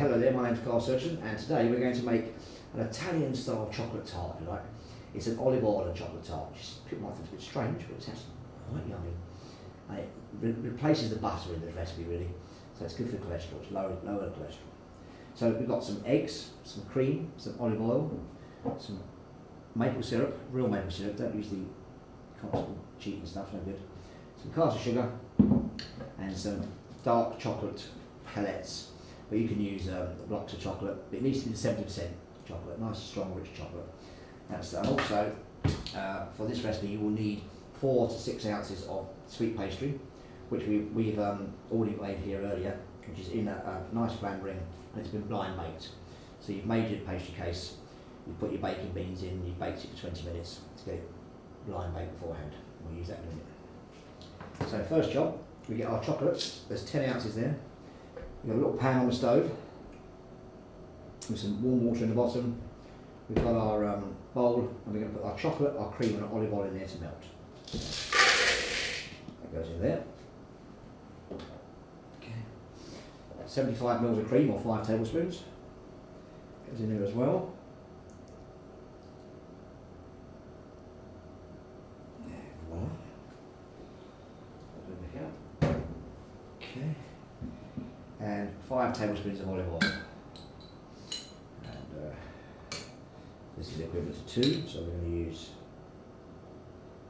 Hello there, my name's Carl Surgeon, and today we're going to make an Italian style chocolate tart, if you like. It's an olive oil and chocolate tart. People might think it's a bit strange, but it's actually quite yummy. And it replaces the butter in the recipe really, so it's good for cholesterol, it's lower cholesterol. So we've got some eggs, some cream, some olive oil, some maple syrup, real maple syrup, don't use the constant cheating stuff, no good. Some caster sugar, and some dark chocolate pellets. But you can use blocks of chocolate. It needs to be 70% chocolate, nice strong rich chocolate. And also for this recipe you will need 4 to 6 ounces of sweet pastry, which we've already made here earlier, which is in a nice flan ring, and it's been blind baked. So you've made your pastry case, you put your baking beans in, you've baked it for 20 minutes to get it blind baked beforehand. We'll use that in a minute. So first job, we get our chocolates. There's 10 ounces there. We've got a little pan on the stove with some warm water in the bottom. We've got our bowl, and we're going to put our chocolate, our cream and our olive oil in there to melt. That goes in there. Okay. 75 ml of cream, or 5 tablespoons. Goes in there as well. Voila. Okay. And 5 tablespoons of olive oil. And this is equivalent to 2, so we're going to use,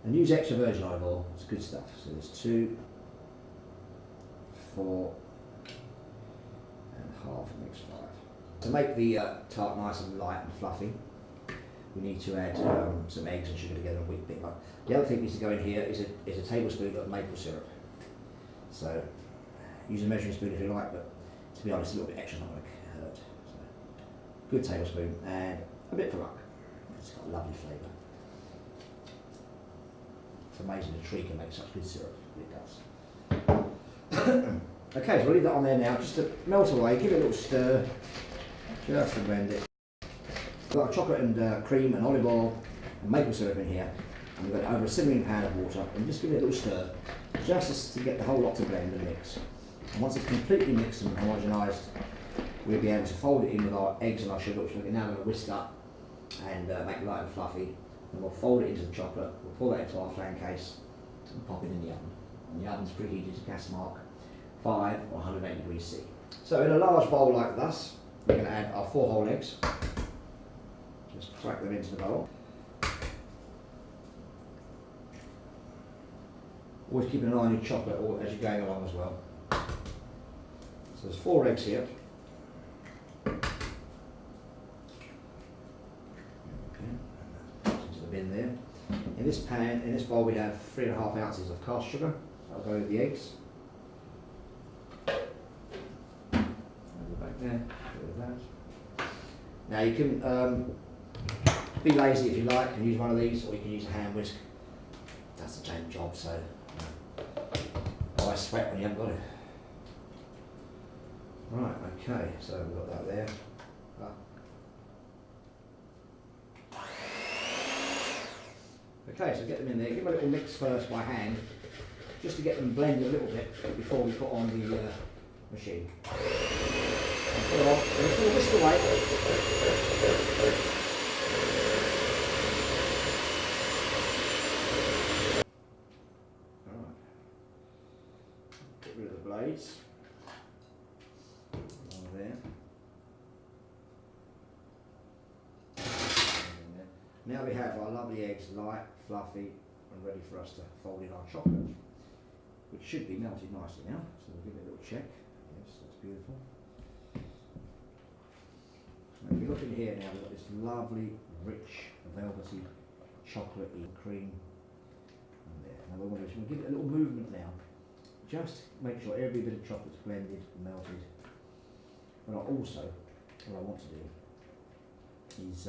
and use extra virgin olive oil, it's good stuff. So there's 2, 4, and half makes 5. To make the tart nice and light and fluffy, we need to add some eggs and sugar together and whip it up. The other thing that needs to go in here is a tablespoon of maple syrup. So use a measuring spoon if you like, but to be honest, a little bit extra is not going to hurt. So, good tablespoon, and a bit for luck. It's got a lovely flavour. It's amazing a tree can make such good syrup. It does. Okay, so we'll leave that on there now, just to melt away. Give it a little stir, just to blend it. We've got our chocolate and cream and olive oil and maple syrup in here, and we've got over a simmering pan of water, and just give it a little stir, just to get the whole lot to blend and mix. And once it's completely mixed and homogenised, we'll be able to fold it in with our eggs and our sugar, which we're now going to whisk up and make it light and fluffy. And we'll fold it into the chocolate, we'll pour that into our flan case and pop it in the oven. And the oven's preheated to gas mark 5 or 180 degrees C. So in a large bowl like this, we're going to add our 4 whole eggs. Just crack them into the bowl. Always keeping an eye on your chocolate as you're going along as well. So there's 4 eggs here. Okay, into the bin there. In this pan, in this bowl, we have 3.5 ounces of caster sugar. I'll go with the eggs. Go back there. Go with that. Now you can be lazy if you like and use one of these, or you can use a hand whisk. That's the same job. So. I sweat when you haven't got it. Right, okay, so we've got that there. Okay, so get them in there. Give them a little mix first by hand, just to get them blended a little bit before we put on the machine. And put them on, and it's all whisked away. Rid of the blades. Along there. Now we have our lovely eggs, light, fluffy, and ready for us to fold in our chocolate, which should be melted nicely now. So we'll give it a little check. Yes, that's beautiful. And if you look in here now, we've got this lovely, rich, velvety, chocolatey cream. And there. Now we'll give it a little movement now. Just make sure every bit of chocolate's blended and melted. But also, what I want to do is,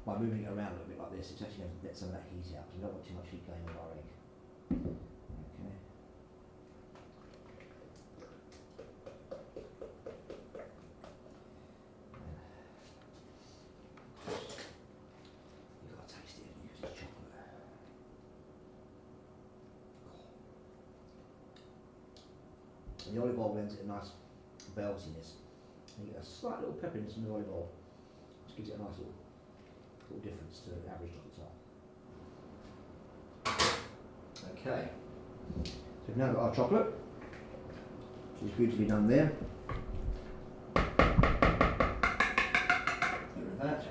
by moving it around a little bit like this, it's actually going to get some of that heat out. We don't want too much heat going on our egg. Okay. You've got to taste it because it's chocolate. And the olive oil lends it a nice velvetiness. And you get a slight little pepperiness in the olive oil, which gives it a nice little difference to the average chocolate tart. Okay, so we've now got our chocolate, which is beautifully done there. Get rid of that.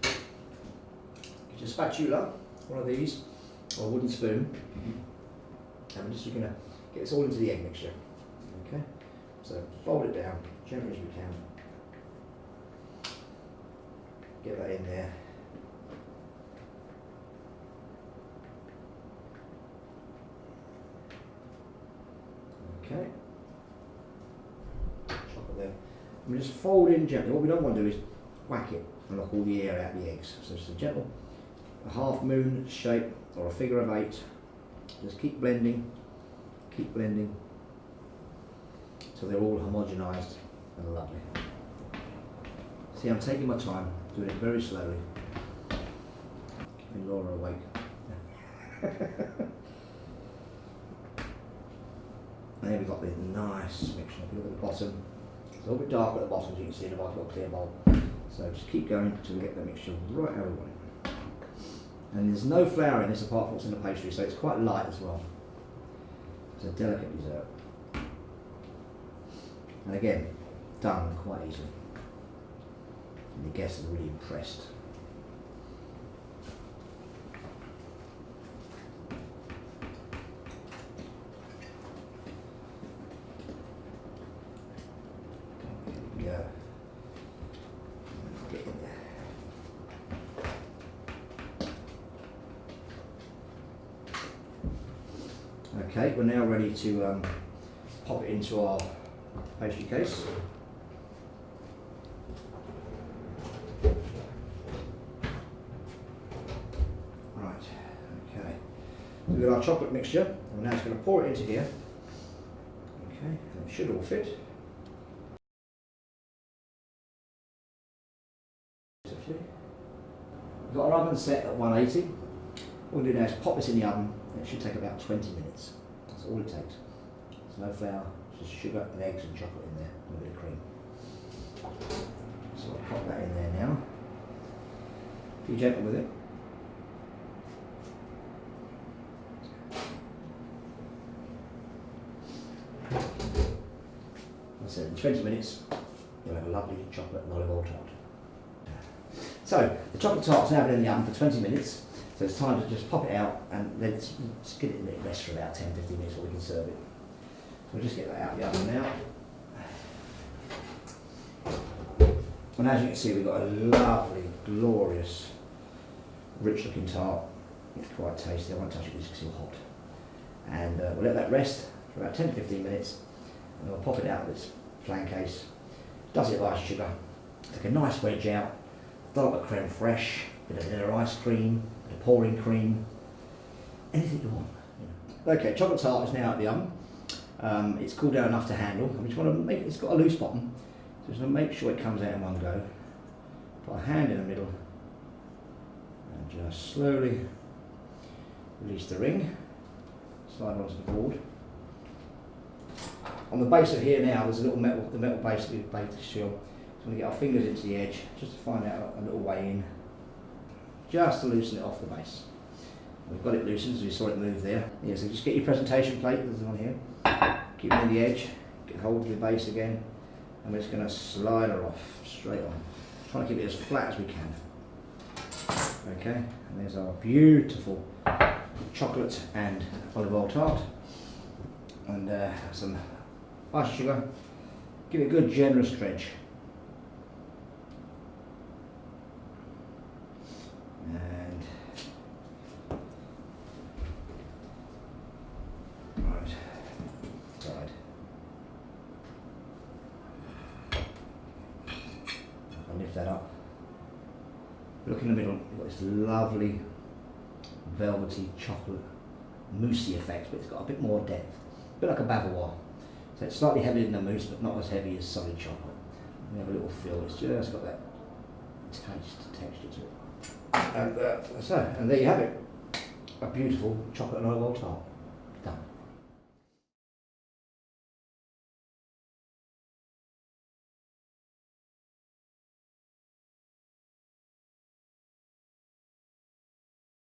Get your spatula, one of these, or a wooden spoon, and we're just going to get this all into the egg mixture. Okay, so fold it down gently as we can. Get that in there. Okay, chocolate there. And we just fold in gently. What we don't want to do is whack it and knock all the air out of the eggs. So just a gentle, a half moon shape or a figure of 8. Just keep blending so they're all homogenised and lovely. See, I'm taking my time, doing it very slowly. Keeping Laura awake. And then we've got this nice mixture. If you look at the bottom, it's a little bit dark at the bottom, as you can see in the bottom, I've got a clear bowl. So just keep going until we get the mixture right how we want it. And there's no flour in this apart from what's in the pastry, so it's quite light as well. It's a delicate dessert. And again, done quite easily. And the guests are really impressed. Here we go. Get in there. Okay, we're now ready to pop it into our pastry case. Right, okay. We've got our chocolate mixture, and we're now just going to pour it into here. Okay, and it should all fit. We've got our oven set at 180. What we'll do now is pop this in the oven, and it should take about 20 minutes. That's all it takes. There's no flour, just sugar and eggs and chocolate in there, and a bit of cream. So I'll pop that in there now. Be gentle with it. I said in 20 minutes, you'll have a lovely chocolate and olive oil tart. So the chocolate tart's now been in the oven for 20 minutes. So it's time to just pop it out and then just get it in it rest for about 10-15 minutes before we can serve it. So we'll just get that out of the oven now. And as you can see, we've got a lovely, glorious, rich looking tart. It's quite tasty. I won't touch it because it's still hot. And we'll let that rest for about 10-15 minutes. And we'll pop it out of this flan case. Does it ice sugar. Take a nice wedge out. Dollop of creme fraiche. Bit of vanilla ice cream. Bit of pouring cream. Anything you want. Okay, chocolate tart is now out of the oven. It's cooled down enough to handle. I just want to make it's got a loose bottom, so just want to make sure it comes out in one go. Put a hand in the middle and just slowly release the ring. Slide onto the board. On the base of here now, there's a little metal base that we've baked to seal. So we're going to get our fingers into the edge just to find out a little way in, just to loosen it off the base. We've got it loosened as we saw it move there. Yeah, so just get your presentation plate, there's one here. Keep it in the edge, get hold of the base again, and we're just going to slide her off, straight on. Trying to keep it as flat as we can. Okay, and there's our beautiful chocolate and olive oil tart. And some ice sugar. Give it a good generous dredge. And right side. I'll lift that up. Look in the middle. You've got this lovely velvety chocolate moussey effect, but it's got a bit more depth. A bit like a bavarois. So it's slightly heavier than a mousse, but not as heavy as solid chocolate. We have a little feel. It's just got that texture to it. And and there you have it. A beautiful chocolate and olive oil tart.